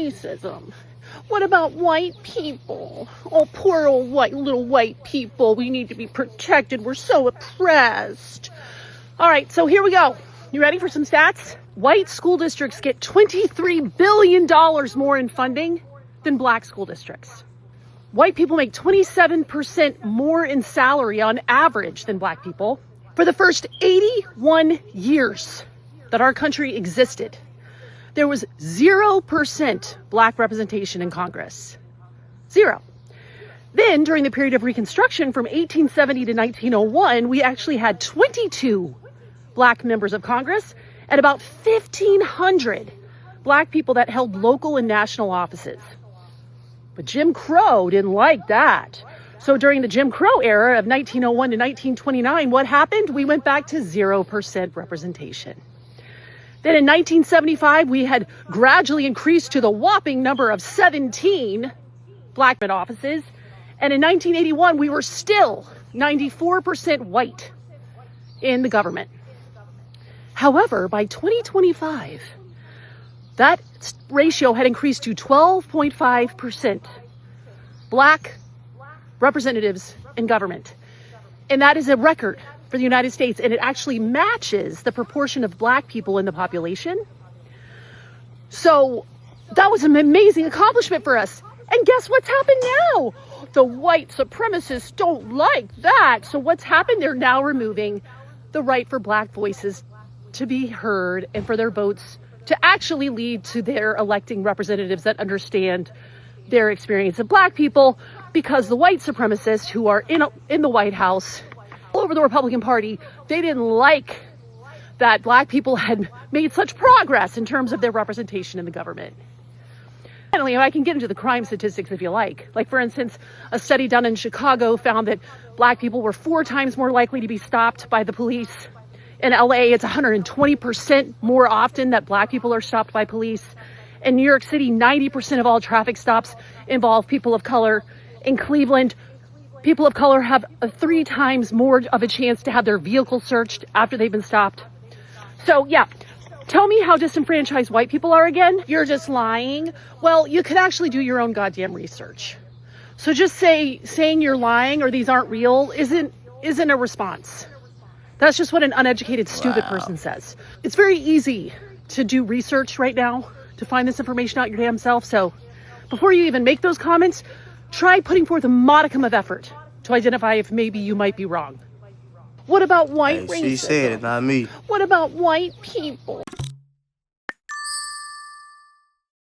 racism? What about white people? Oh, poor old little white people. We need to be protected. We're so oppressed. All right, so here we go. You ready for some stats? White school districts get $23 billion more in funding than black school districts. White people make 27% more in salary on average than black people. For the first 81 years that our country existed, there was 0% black representation in Congress. 0. Then, during the period of Reconstruction from 1870 to 1901, we actually had 22 black members of Congress and about 1,500 black people that held local and national offices. But Jim Crow didn't like that. So during the Jim Crow era of 1901 to 1929, what happened? We went back to 0% representation. Then in 1975, we had gradually increased to the whopping number of 17 black men offices. And in 1981, we were still 94% white in the government. However, by 2025, that ratio had increased to 12.5% black representatives in government. And that is a record for the United States, and it actually matches the proportion of black people in the population. So that was an amazing accomplishment for us. And guess what's happened now? The white supremacists don't like that. So what's happened? They're now removing the right for black voices to be heard and for their votes to actually lead to their electing representatives that understand their experience of black people, because the white supremacists who are in the White House, all over the Republican Party, they didn't like that black people had made such progress in terms of their representation in the government. Finally, I can get into the crime statistics if you like. Like, for instance, a study done in Chicago found that black people were 4 times more likely to be stopped by the police. In LA, it's 120% more often that black people are stopped by police. In New York City, 90% of all traffic stops involve people of color. In Cleveland, people of color have 3 times more of a chance to have their vehicle searched after they've been stopped. So yeah, tell me how disenfranchised white people are again. You're just lying. Well, you could actually do your own goddamn research. So just saying you're lying or these aren't real isn't a response. That's just what an uneducated, stupid person says. It's very easy to do research right now to find this information out your damn self. So before you even make those comments, try putting forth a modicum of effort to identify if maybe you might be wrong. What about white racism? She said it, not me. What about white people?